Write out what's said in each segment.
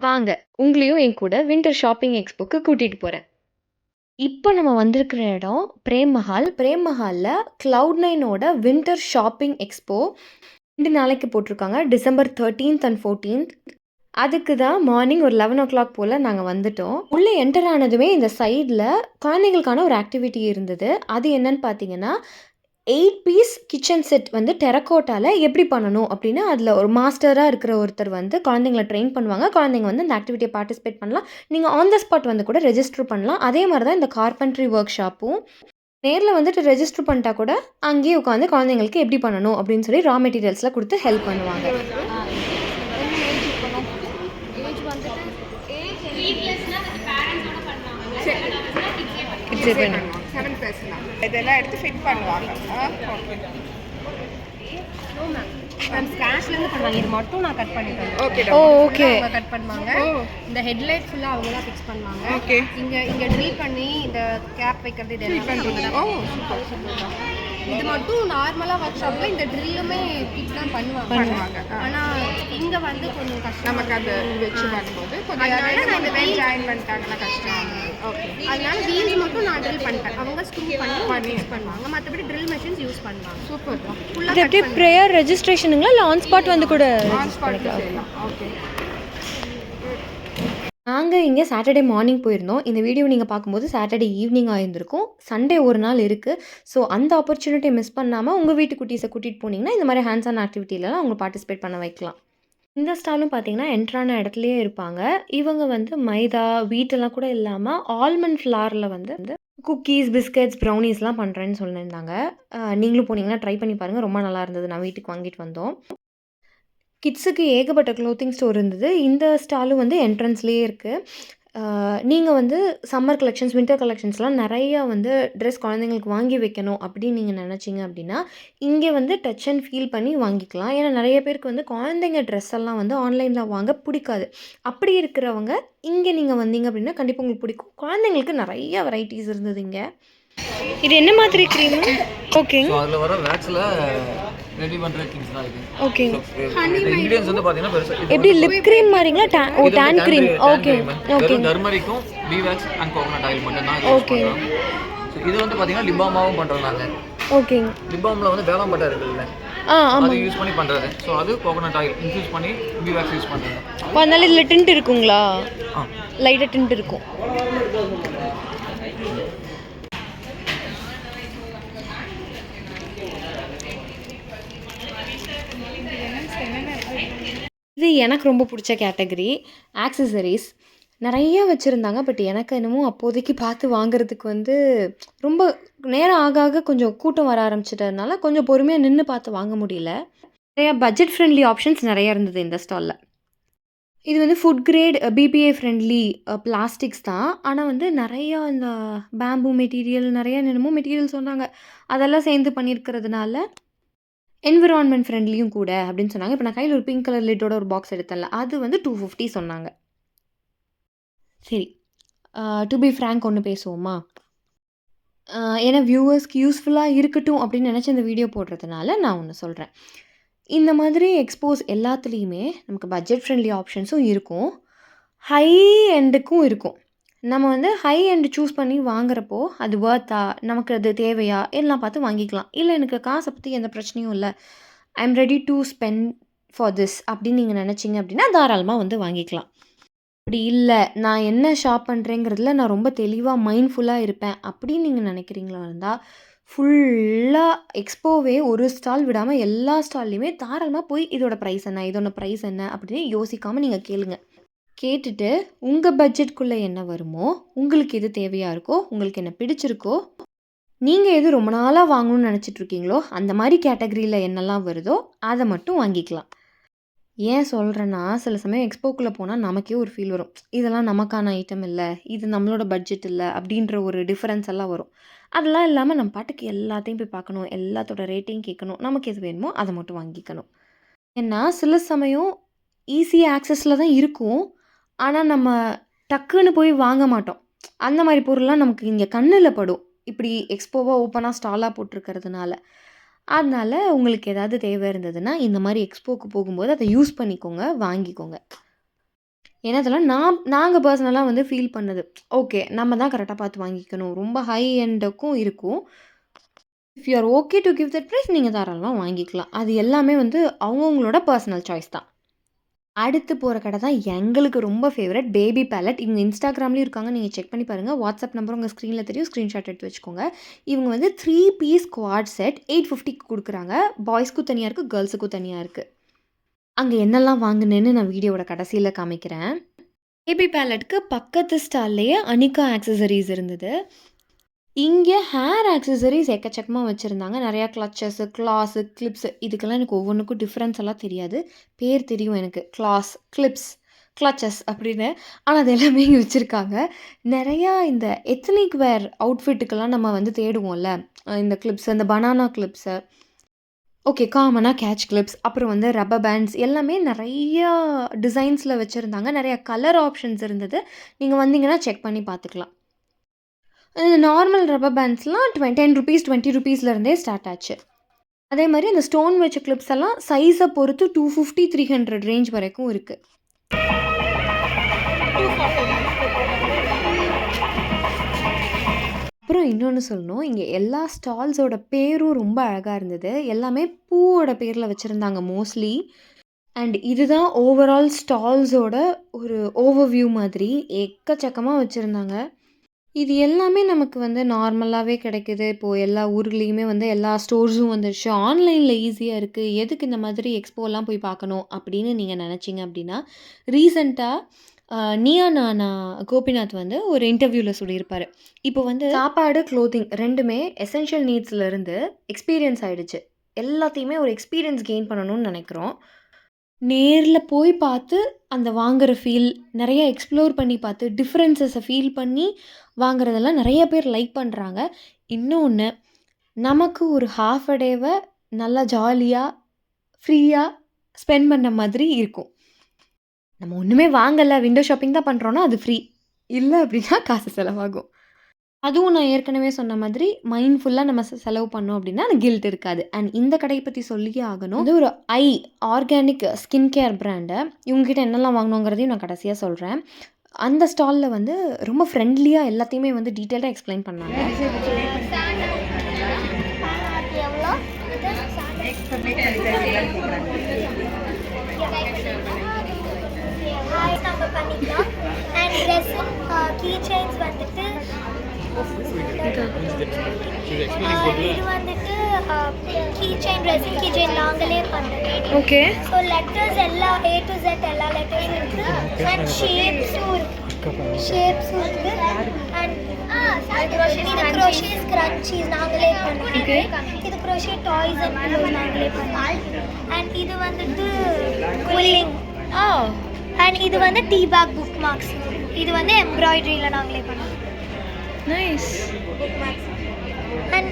வாங்க, உங்களையும் என் கூட வின்டர் ஷாப்பிங் எக்ஸ்போக்கு கூட்டிட்டு போறேன். இப்ப நம்ம வந்திருக்கிற இடம் பிரேம் மஹால். பிரேம் மஹால்ல Cloud9ஓட வின்டர் ஷாப்பிங் எக்ஸ்போ 2 நாளைக்கு போட்டிருக்காங்க. December 13th and 14th. அதுக்கு தான் மார்னிங் ஒரு 11:00 போல நாங்க வந்துட்டோம். உள்ள என்டர் ஆனதுமே இந்த சைட்ல குழந்தைகளுக்கான ஒரு ஆக்டிவிட்டி இருந்தது. அது என்னன்னு பார்த்தீங்கன்னா, 8 பீஸ் கிச்சன் செட் வந்து டெரகோட்டால எப்படி பண்ணணும் அப்படின்னு அதில் ஒரு மாஸ்டராக இருக்கிற ஒருத்தர் வந்து குழந்தைங்கள ட்ரெயின் பண்ணுவாங்க. குழந்தைங்க வந்து இந்த ஆக்டிவிட்டியை பார்ட்டிசிபேட் பண்ணலாம். நீங்கள் ஆன் த ஸ்பாட் வந்து கூட ரெஜிஸ்டர் பண்ணலாம். அதே மாதிரி தான் இந்த கார்பென்ட்ரி ஒர்க் ஷாப்பும். நேரில் வந்துட்டு ரெஜிஸ்டர் பண்ணிட்டா கூட அங்கேயே உட்காந்து குழந்தைங்களுக்கு எப்படி பண்ணணும் அப்படின்னு சொல்லி ரா மெட்டீரியல்ஸ்லாம் கொடுத்து ஹெல்ப் பண்ணுவாங்க. இதெல்லாம் எடுத்து ஃபிட் பண்ணுவாங்க. மேம் ஸ்க்ராட்ச்லேருந்து பண்ணுவாங்க. இது மட்டும் நான் கட் பண்ணிட்டேன். Okay okay. அவங்க கட் பண்ணுவாங்க. இந்த ஹெட்லைட் ஃபுல்லாக அவங்க தான் ஃபிக்ஸ் பண்ணுவாங்க. ஓகே. இங்கே ட்ரில் பண்ணி இந்த கேப் வைக்கிறது இது எல்லாமே. Super super. இது மட்டும் நார்மலாக ஒர்க் ஷாப்பில் இந்த ட்ரில்லுமே கிட்ஸ் தான் பண்ணுவாங்க. ஆனால் இங்கே வந்து கொஞ்சம் கஷ்டம். நமக்கு அது வச்சு பண்ணும்போது கொஞ்சம் யாராவது இந்த வேலை ஜாயின் பண்ணிட்டாங்கன்னா கஷ்டம். ஓகே. அதனால வீல்ஸ் மட்டும் நான் ட்ரில் பண்ணிட்டேன். அவங்க ஸ்க்ரூ பண்ணி ஃபிக்ஸ் பண்ணுவாங்க. மற்றபடி ட்ரில் மெஷின்ஸ் யூஸ் பண்ணுவாங்க. சூப்பர். இது ஃபுல்லாக எப்படி ப்ரேயர் ரெஜிஸ்ட்ரேஷனுங்களா இல்லை ஆன் ஸ்பாட் வந்து கூட ஆன் ஸ்பாட் செய்யலாம். ஓகே. நாங்கள் இங்கே சாட்டர்டே மார்னிங் போயிருந்தோம். இந்த வீடியோ நீங்கள் பார்க்கும்போது சாட்டர்டே ஈவினிங் ஆயிருந்திருக்கும். சண்டே ஒரு நாள் இருக்குது. ஸோ அந்த ஆப்பர்ச்சுனிட்டியை மிஸ் பண்ணாமல் உங்கள் வீட்டு குட்டீஸை கூட்டிகிட்டு போனீங்கன்னா இந்த மாதிரி ஹேண்ட்ஸ் ஆன் ஆக்டிவிட்டிலலாம் அவங்க பார்ட்டிசிபேட் பண்ண வைக்கலாம். இந்த ஸ்டாலும் பார்த்தீங்கன்னா என்ட்ரான இடத்துலையே இருப்பாங்க. இவங்க வந்து மைதா வீட்டெல்லாம் கூட இல்லாமல் ஆல்மண்ட் ஃப்ளாரில் வந்து குக்கீஸ் பிஸ்கட்ஸ் ப்ரௌனிஸ்லாம் பண்ணுறேன்னு சொல்லியிருந்தாங்க. நீங்களும் போனீங்கன்னா ட்ரை பண்ணி பாருங்கள். ரொம்ப நல்லா இருந்தது. நான் வீட்டுக்கு வாங்கிட்டு வந்தோம். கிட்ஸுக்கு ஏகப்பட்ட க்ளோத்திங் ஸ்டோர் இருந்தது. இந்த ஸ்டாலும் வந்து என்ட்ரன்ஸ்லேயே இருக்குது. நீங்கள் வந்து சம்மர் கலெக்ஷன்ஸ் வின்டர் கலெக்ஷன்ஸ்லாம் நிறையா வந்து ட்ரெஸ் குழந்தைங்களுக்கு வாங்கி வைக்கணும் அப்படின்னு நீங்கள் நினச்சிங்க அப்படின்னா இங்கே வந்து டச் அண்ட் ஃபீல் பண்ணி வாங்கிக்கலாம். ஏன்னா நிறைய பேருக்கு வந்து குழந்தைங்க ட்ரெஸ் எல்லாம் வந்து ஆன்லைனில் வாங்க பிடிக்காது. அப்படி இருக்கிறவங்க இங்கே நீங்கள் வந்தீங்க அப்படின்னா கண்டிப்பாக உங்களுக்கு பிடிக்கும். குழந்தைங்களுக்கு நிறைய வெரைட்டிஸ் இருந்தது இங்கே. இது என்ன மாதிரி க்ரீம்? ஓகேங்க. ஸோ அதில் வர வேக்ஸில் ரெடி பண்ணுற திங்ஸ் தான் இது. ஓகேங்க. இன்க்ரீடியன்ஸ் வந்து பார்த்தீங்கன்னா பெருசாக எப்படி லிப் க்ரீம் மாதிரிங்களா? Tan cream. Okay okay. டர்மரிக்கும் bee wax and coconut oil மட்டும் தான். ஓகே. ஸோ இது வந்து பார்த்தீங்கன்னா லிபாமாவும் பண்ணுறோம் நாங்கள். ஓகேங்க. லிபாமில் வந்து வேளாண் பட்டை இருக்குல்ல, ஆமாம். அது யூஸ் பண்ணி பண்ணுறது. ஸோ அது கோகனட் ஆயில் இன்ஃப்யூஸ் பண்ணி பி வேக்ஸ் யூஸ் பண்ணுறது. அதனால இதில் டிண்ட் இருக்குங்களா? ஆ, லைட்டாக டிண்ட் இருக்கும். இது எனக்கு ரொம்ப பிடிச்ச கேட்டகரி ஆக்சசரிஸ். நிறைய வச்சுருந்தாங்க. பட் எனக்கு என்னமோ அப்போதைக்கு பார்த்து வாங்குறதுக்கு வந்து ரொம்ப நேரம் ஆக ஆக கொஞ்சம் கூட்டம் வர ஆரம்பிச்சிட்டதுனால கொஞ்சம் பொறுமையாக நின்று பார்த்து வாங்க முடியல. நிறையா பட்ஜெட் ஃப்ரெண்ட்லி ஆப்ஷன்ஸ் நிறையா இருந்தது இந்த ஸ்டாலில். இது வந்து food grade BBA friendly plastics தான். ஆனால் வந்து நிறையா இந்த பேம்பூ மெட்டீரியல் நிறையா என்னென்னமோ மெட்டீரியல் சொன்னாங்க. அதெல்லாம் சேர்ந்து பண்ணியிருக்கிறதுனால என்விரான்மெண்ட் ஃப்ரெண்ட்லியும் கூட அப்படின்னு சொன்னாங்க. இப்போ நான் கையில் ஒரு பிங்க் கலர் லிட்டோட ஒரு பாக்ஸ் எடுத்தேன்ல, அது வந்து 250 சொன்னாங்க. சரி, டு பி ஃப்ரேங்க் ஒன்று பேசுவோமா? ஏன்னா வியூவர்ஸ்க்கு யூஸ்ஃபுல்லாக இருக்கட்டும் அப்படின்னு நினச்சி இந்த வீடியோ போடுறதுனால நான் ஒன்று சொல்கிறேன். இந்த மாதிரி எக்ஸ்போஸ் எல்லாத்துலேயுமே நமக்கு பட்ஜெட் ஃப்ரெண்ட்லி ஆப்ஷன்ஸும் இருக்கும், ஹை எண்டுக்கும் இருக்கும். நம்ம வந்து ஹை எண்டு சூஸ் பண்ணி வாங்குறப்போ அது வர்த்தா, நமக்கு அது தேவையா எல்லாம் பார்த்து வாங்கிக்கலாம். இல்லை எனக்கு காசை பற்றி எந்த பிரச்சனையும் இல்லை, I am ready to spend for this அப்படின்னு நீங்கள் நினச்சிங்க அப்படின்னா தாராளமாக வந்து வாங்கிக்கலாம். அப்படி இல்லை நான் என்ன ஷாப் பண்ணுறேங்கிறதுல நான் ரொம்ப தெளிவாக மைண்ட்ஃபுல்லாக இருப்பேன் அப்படின்னு நீங்கள் நினைக்கிறீங்களா இருந்தால் ஃபுல்லாக எக்ஸ்போவே ஒரு ஸ்டால் விடாமல் எல்லா ஸ்டால்லையுமே தாராளமாக போய் இதோட ப்ரைஸ் என்ன இதோட ப்ரைஸ் என்ன அப்படின்னு யோசிக்காமல் நீங்கள் கேளுங்க. கேட்டுட்டு உங்கள் பட்ஜெட்குள்ளே என்ன வருமோ, உங்களுக்கு எது தேவையாக இருக்கோ, உங்களுக்கு என்ன பிடிச்சிருக்கோ, நீங்கள் எது ரொம்ப நாளாக வாங்கணும்னு நினச்சிட்ருக்கீங்களோ அந்த மாதிரி கேட்டகரியில் என்னெல்லாம் வருதோ அதை மட்டும் வாங்கிக்கலாம். ஏன் சொல்கிறேன்னா சில சமயம் எக்ஸ்போக்குள்ளே போனால் நமக்கே ஒரு ஃபீல் வரும், இதெல்லாம் நமக்கான ஐட்டம் இல்லை, இது நம்மளோட பட்ஜெட் இல்லை அப்படின்ற ஒரு டிஃப்ரென்ஸ் எல்லாம் வரும். அதெல்லாம் இல்லாமல் நம்ம பாட்டுக்கு எல்லாத்தையும் போய் பார்க்கணும், எல்லாத்தோட ரேட்டையும் கேட்கணும், நமக்கு எது வேணுமோ அதை மட்டும் வாங்கிக்கணும். ஏன்னா சில சமயம் ஈஸி ஆக்சஸில் தான் இருக்கும், ஆனால் நம்ம டக்குன்னு போய் வாங்க மாட்டோம். அந்த மாதிரி பொருள்லாம் நமக்கு இங்கே கண்ணில் படும், இப்படி எக்ஸ்போவாக ஓப்பனாக ஸ்டாலாக போட்டிருக்கிறதுனால. அதனால் உங்களுக்கு ஏதாவது தேவை இருந்ததுன்னா இந்த மாதிரி எக்ஸ்போக்கு போகும்போது அதை யூஸ் பண்ணிக்கோங்க, வாங்கிக்கோங்க. ஏன்னா இதெல்லாம் நாங்கள் பர்சனலாக வந்து ஃபீல் பண்ணது. ஓகே நம்ம தான் கரெக்டாக பார்த்து வாங்கிக்கணும். ரொம்ப ஹை எண்டுக்கும் இருக்கும். If you are okay to give that price நீங்கள் தாராளமாக வாங்கிக்கலாம். அது எல்லாமே வந்து அவங்கவுங்களோட பர்சனல் சாய்ஸ் தான். அடுத்து போகிற கடை தான் எங்களுக்கு ரொம்ப ஃபேவரட் பேபி பேலட். இவங்க இன்ஸ்டாகிராம்லேயும் இருக்காங்க, நீங்கள் செக் பண்ணி பாருங்கள். வாட்ஸ்அப் நம்பர் உங்கள் ஸ்க்ரீனில் தெரியும், ஸ்க்ரீன்ஷாட் எடுத்து வச்சுக்கோங்க. இவங்க வந்து 3 பீஸ் குவாட் செட் 850க்கு கொடுக்குறாங்க. பாய்ஸ்க்கும் தனியாக இருக்குது, கேர்ள்ஸுக்கும் தனியாக இருக்குது. அங்கே என்னெல்லாம் வாங்கினேன்னு நான் வீடியோவோட கடைசியில் காமிக்கிறேன். பேபி பேலட்க்கு பக்கத்து ஸ்டால்லையே அனிகா ஆக்சசரிஸ் இருந்தது. இங்கே ஹேர் ஆக்சசரிஸ் எக்கச்சக்கமாக வச்சுருந்தாங்க. நிறையா கிளச்சஸ்ஸு, கிளாஸு, கிளிப்ஸு, இதுக்கெல்லாம் எனக்கு ஒவ்வொன்றுக்கும் டிஃப்ரென்ஸ் எல்லாம் தெரியாது. பேர் தெரியும் எனக்கு, கிளாஸ், கிளிப்ஸ், கிளச்சஸ் அப்படின்னு. ஆனால் அது எல்லாமே இங்கே வச்சுருக்காங்க. நிறையா இந்த எத்னிக் வேர் அவுட்ஃபிட்டுக்கெல்லாம் நம்ம வந்து தேடுவோம்ல, இந்த கிளிப்ஸ், இந்த பனானா கிளிப்ஸு, ஓகே காமனாக கேட்ச் கிளிப்ஸ், அப்புறம் வந்து ரப்பர் பேண்ட்ஸ் எல்லாமே நிறையா டிசைன்ஸில் வச்சுருந்தாங்க. நிறையா கலர் ஆப்ஷன்ஸ் இருந்தது. நீங்கள் வந்தீங்கன்னா செக் பண்ணி பார்த்துக்கலாம். நார்மல் ரப்பர் பேண்ட்ஸ்லாம் 10 ருபீஸ் 20 ருபீஸ்லேருந்தே ஸ்டார்ட் ஆச்சு. அதே மாதிரி அந்த ஸ்டோன் வச்ச கிளிப்ஸ் எல்லாம் சைஸை பொறுத்து 250 300 ரேஞ்ச் வரைக்கும் இருக்குது. அப்புறம் இன்னொன்று சொல்லணும், இங்கே எல்லா ஸ்டால்ஸோட பேரும் ரொம்ப அழகாக இருந்தது. எல்லாமே பூவோட பேரில் வச்சுருந்தாங்க மோஸ்ட்லி. அண்ட் இதுதான் ஓவரால் ஸ்டால்ஸோட ஒரு ஓவர்வியூ மாதிரி எக்கச்சக்கமாக வச்சுருந்தாங்க. இது எல்லாமே நமக்கு வந்து நார்மலாகவே கிடைக்குது. இப்போது எல்லா ஊர்லேயுமே வந்து எல்லா ஸ்டோர்ஸும் வந்துருச்சு. ஆன்லைனில் ஈஸியாக இருக்குது. எதுக்கு இந்த மாதிரி எக்ஸ்போலாம் போய் பார்க்கணும் அப்படின்னு நீங்கள் நினச்சிங்க அப்படின்னா, ரீசெண்டாக நீயா நானா கோபிநாத் வந்து ஒரு இன்டர்வியூவில் சொல்லியிருப்பார். இப்போ வந்து சாப்பாடு, க்ளோத்திங் 2மே எசென்ஷியல் நீட்ஸ்லேருந்து எக்ஸ்பீரியன்ஸ் ஆகிடுச்சு. எல்லாத்தையுமே ஒரு எக்ஸ்பீரியன்ஸ் கெயின் பண்ணணும்னு நினைக்கிறோம். நேரில் போய் பார்த்து அந்த வாங்குகிற ஃபீல், நிறைய எக்ஸ்ப்ளோர் பண்ணி பார்த்து டிஃப்ரென்சஸை ஃபீல் பண்ணி வாங்குறதெல்லாம் நிறைய பேர் லைக் பண்ணுறாங்க. இன்னொன்று, நமக்கு ஒரு ஹாஃப் அ டேவை நல்லா ஜாலியாக ஃப்ரீயாக ஸ்பெண்ட் பண்ண மாதிரி இருக்கும். நம்ம ஒன்றுமே வாங்கலை, விண்டோ ஷாப்பிங் தான் பண்ணுறோன்னா அது ஃப்ரீ, இல்லை அப்படின்னா காசு செலவாகும். அதுவும் நான் ஏற்கனவே சொன்ன மாதிரி மைண்ட்ஃபுல்லாக நம்ம செலவு பண்ணோம் அப்படின்னா அந்த கில்ட் இருக்காது. அண்ட் இந்த கடையை பற்றி சொல்லியே ஆகணும். இது ஒரு ஆர்கானிக் ஸ்கின் கேர் பிராண்டு. இவங்ககிட்ட என்னெல்லாம் வாங்கணுங்கிறதையும் நான் கடைசியாக சொல்கிறேன். அந்த ஸ்டாலில் வந்து ரொம்ப ஃப்ரெண்ட்லியாக எல்லாத்தையுமே வந்து டீட்டெயிலாக எக்ஸ்பிளைன் பண்ணாங்க. நம்ம பண்ணிக்கலாம். அண்ட் ரெசின் கீ செயின்ஸ் வந்துட்டு இது வந்துட்டு key chain, resin key chain நாங்களே பண்ணுறோம். ஓகே. ஸோ லெட்டர்ஸ் எல்லாம் A to Z எல்லா லெட்டர்ஸும் இருக்குது. அண்ட் ஷேப்ஸும் இருக்குது. அண்ட் இது க்ரோஷே ஸ்க்ரன்ச்சீஸ் நாங்களே பண்ணுறோம். இது க்ரோஷே டாய்ஸ் அண்ட் பில்லோஸ் நாங்களே பண்ணுறோம். அண்ட் இது வந்துட்டு கூலிங். அண்ட் இது வந்து டீ பேக் புக் மார்க்ஸ். இது வந்து எம்ப்ராய்டரியில் நாங்களே பண்ணுறோம். Nice. Bookmarks. And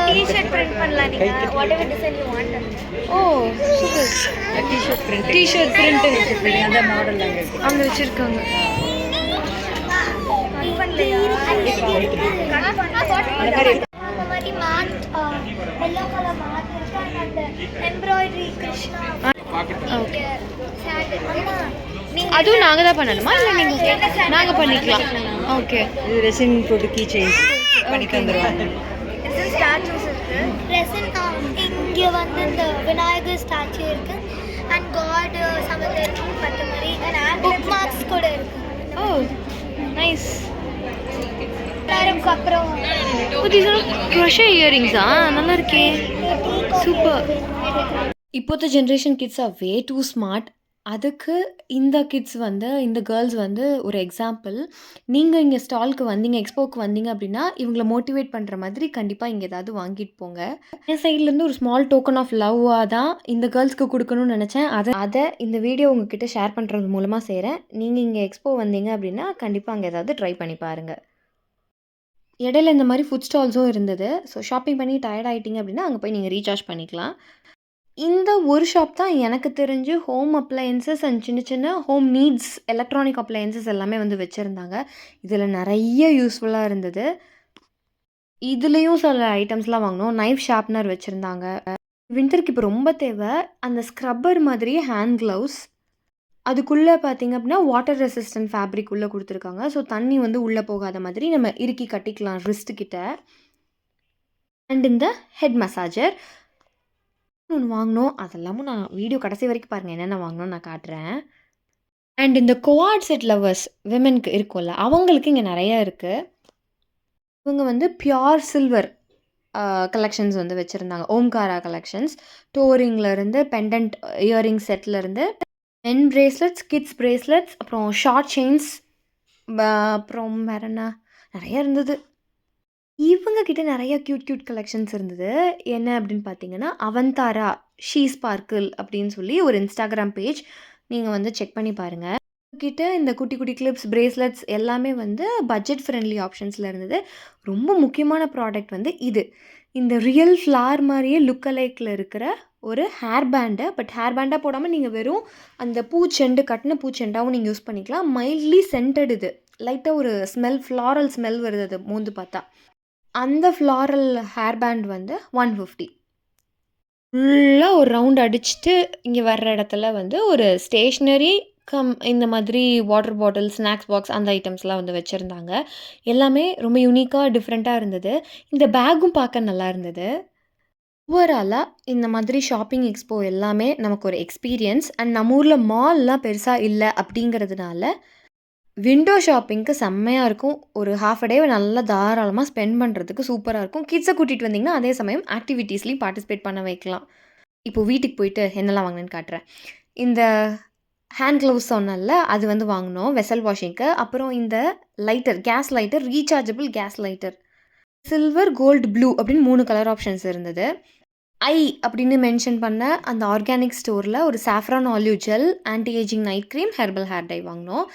t-shirt print பண்ணலாம் நீங்கள், whatever design you want. Oh super. T-shirt print அந்த மாடல் அங்கே வச்சுருக்காங்க. அந்த மாதிரி மேட் எல்லோ கலர் மேட் இருக்கு. And embroidery Krishna okay. நீங்கள் அதுவும் நாங்கள் தான் பண்ணணுமா இல்லை நீங்கள்? நாங்கள் பண்ணிக்கலாம். ஓகே. இது ரெசின் போட்டு கீ செயின்ஸ் பண்ணி தந்துடுவாங்க. ஸ்டாச்சூஸ் இருக்குது. ரெசின் இங்கே வந்து இந்த விநாயகர் ஸ்டாச்சு இருக்குது. அண்ட் காடு சமதர்மம் பட்ட மாதிரி புக் மார்க்ஸ் கூட இருக்குது. ஓ நைஸ். அப்புறம் க்ரோஷே இயரிங்ஸா? நல்லா இருக்கே, super. இப்போத்த generation kids are way two smart. அதுக்கு இந்த கிட்ஸ் வந்து, இந்த கேர்ள்ஸ் வந்து ஒரு எக்ஸாம்பிள். நீங்கள் இங்கே ஸ்டாலுக்கு வந்தீங்க, எக்ஸ்போக்கு வந்தீங்க அப்படின்னா இவங்களை மோட்டிவேட் பண்ணுற மாதிரி கண்டிப்பாக இங்கே ஏதாவது வாங்கிட்டு போங்க. என் சைட்லேருந்து ஒரு ஸ்மால் டோக்கன் ஆஃப் லவ்வாக தான் இந்த கேர்ள்ஸ்க்கு கொடுக்கணும்னு நினச்சேன். அதை இந்த வீடியோ உங்ககிட்ட ஷேர் பண்ணுறது மூலமாக செய்கிறேன். நீங்கள் இங்கே எக்ஸ்போ வந்தீங்க அப்படின்னா கண்டிப்பாக அங்கே ஏதாவது ட்ரை பண்ணி பாருங்கள். இடையில இந்த மாதிரி ஃபுட் ஸ்டால்ஸும் இருந்தது. ஸோ ஷாப்பிங் பண்ணி டயர்ட் ஆகிட்டிங்க அப்படின்னா அங்கே போய் நீங்கள் ரீசார்ஜ் பண்ணிக்கலாம். இந்த ஒரு ஷாப் தான் எனக்கு தெரிஞ்சு ஹோம் அப்ளையன்சஸ் அண்ட் சின்ன சின்ன ஹோம் நீட்ஸ் எலக்ட்ரானிக் அப்ளையன்சஸ் எல்லாமே வந்து வச்சுருந்தாங்க. இதில் நிறைய யூஸ்ஃபுல்லாக இருந்தது. இதுலேயும் சில ஐட்டம்ஸ்லாம் வாங்கினோம். நைஃப் ஷார்ப்னர் வச்சுருந்தாங்க. வின்டருக்கு இப்போ ரொம்ப தேவை அந்த ஸ்க்ரப்பர் மாதிரி ஹேண்ட் க்ளவுஸ். அதுக்குள்ளே பார்த்தீங்க அப்படின்னா வாட்டர் ரெசிஸ்டன்ட் ஃபேப்ரிக் உள்ளே கொடுத்துருக்காங்க. ஸோ தண்ணி வந்து உள்ளே போகாத மாதிரி நம்ம இறுக்கி கட்டிக்கலாம் ரிஸ்ட் கிட்ட. அண்ட் இந்த ஹெட் மசாஜர் ஒன்று வாங்கினோம். அதெல்லாமும் நான் வீடியோ கடைசி வரைக்கும் பாருங்கள், என்னென்ன வாங்கினோன்னு நான் காட்டுறேன். அண்ட் இந்த குவாட் செட் லவர்ஸ் விமென்க்கு இருக்கும்ல, அவங்களுக்கு இங்கே நிறையா இருக்குது. இவங்க வந்து பியோர் சில்வர் கலெக்ஷன்ஸ் வந்து வச்சுருந்தாங்க. ஓம்காரா கலெக்ஷன்ஸ். டோரிங்லேருந்து பெண்டன்ட் இயரிங் செட்லேருந்து மென் பிரேஸ்லெட்ஸ், கிட்ஸ் பிரேஸ்லெட்ஸ், அப்புறம் ஷார்ட் செயின்ஸ், அப்புறம் வேறு என்ன நிறையா இருந்தது. இவங்க கிட்ட நிறைய க்யூட் கலெக்ஷன்ஸ் இருந்தது. என்ன அப்படின்னு பார்த்தீங்கன்னா, அவந்தாரா ஷீ ஸ்பார்க்கிள் அப்படின்னு சொல்லி ஒரு இன்ஸ்டாகிராம் பேஜ் நீங்கள் வந்து செக் பண்ணி பாருங்கள். கிட்ட இந்த குட்டி கிளிப்ஸ், பிரேஸ்லெட்ஸ் எல்லாமே வந்து பட்ஜெட் ஃப்ரெண்ட்லி ஆப்ஷன்ஸில் இருந்தது. ரொம்ப முக்கியமான ப்ராடக்ட் வந்து இது. இந்த ரியல் ஃப்ளார் மாதிரியே லுக் அலைக்கில் இருக்கிற ஒரு ஹேர் பேண்டு. பட் ஹேர் பேண்டாக போடாமல் நீங்கள் வெறும் அந்த பூச்செண்டு கட்டின பூச்செண்டாகவும் நீங்கள் யூஸ் பண்ணிக்கலாம். மைல்ட்லி சென்டட் இது. லைட்டாக ஒரு ஸ்மெல், ஃப்ளாரல் ஸ்மெல் வருது அது மோந்து பார்த்தா. அந்த ஃப்ளாரல் ஹேர் பேண்ட் வந்து 150. ஃபுல்லாக ஒரு ரவுண்ட் அடிச்சுட்டு இங்கே வர்ற இடத்துல வந்து ஒரு ஸ்டேஷ்னரி இந்த மாதிரி வாட்டர் பாட்டில், ஸ்நாக்ஸ் பாக்ஸ் அந்த ஐட்டம்ஸ்லாம் வந்து வச்சுருந்தாங்க. எல்லாமே ரொம்ப யூனிக்காக டிஃப்ரெண்ட்டாக இருந்தது. இந்த பேக்கும் பார்க்க நல்லா இருந்தது. ஓவராலாக இந்த மாதிரி ஷாப்பிங் எக்ஸ்போ எல்லாமே நமக்கு ஒரு எக்ஸ்பீரியன்ஸ். அண்ட் நம்ம ஊரில் மால்லாம் பெருசாக இல்லை அப்படிங்கிறதுனால விண்டோ ஷாப்பிங்க்கு செம்மையாக இருக்கும். ஒரு ஹாஃப் அ டேவை நல்லா தாராளமாக ஸ்பெண்ட் பண்ணுறதுக்கு சூப்பராக இருக்கும். கிட்ஸை கூட்டிகிட்டு வந்தீங்கன்னா அதே சமயம் ஆக்டிவிட்டீஸ்லையும் பார்ட்டிசிபேட் பண்ண வைக்கலாம். இப்போது வீட்டுக்கு போயிட்டு என்னெல்லாம் வாங்கினேன்னு காட்டுறேன். இந்த ஹேண்ட் க்ளவுஸ் சொன்னல, அது வந்து வாங்கினோம் வெசல் வாஷிங்க்கு. அப்புறம் இந்த lighter, gas lighter, rechargeable gas lighter, silver, gold, blue அப்படின்னு 3 கலர் ஆப்ஷன்ஸ் இருந்தது. அப்படின்னு மென்ஷன் பண்ண அந்த ஆர்கானிக் ஸ்டோரில் ஒரு saffron olive gel, anti ageing night cream, herbal hair dye வாங்கினோம்.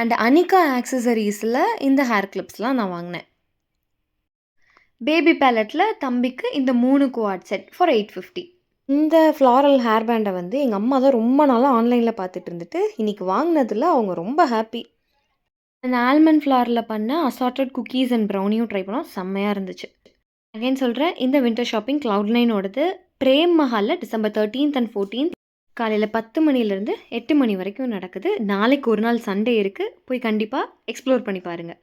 அண்ட் அனிகா ஆக்சசரிஸில் இந்த ஹேர் கிளிப்ஸ்லாம் நான் வாங்கினேன். பேபி பேலட்டில் தம்பிக்கு இந்த 3 குவாட் செட் ஃபார் 850. இந்த ஃப்ளாரல் ஹேர் பேண்டை வந்து எங்கள் அம்மா தான் ரொம்ப நாளாக ஆன்லைனில் பார்த்துட்டு இருந்துட்டு இன்றைக்கி வாங்கினதில் அவங்க ரொம்ப ஹாப்பி. அந்த ஆல்மண்ட் ஃப்ளாரில் பண்ண அசார்ட்டட் குக்கீஸ் அண்ட் ப்ரௌனியும் ட்ரை பண்ணோம். செம்மையாக இருந்துச்சு. அகைன் சொல்கிறேன், இந்த வின்டர் ஷாப்பிங் Cloud9ஓடது பிரேம் மஹாலில் டிசம்பர் 13th and 14th காலையில் 10 மணிலேருந்து 8 மணி வரைக்கும் நடக்குது. நாளைக்கு ஒரு நாள் சண்டே இருக்குது. போய் கண்டிப்பாக எக்ஸ்ப்ளோர் பண்ணி பாருங்கள்.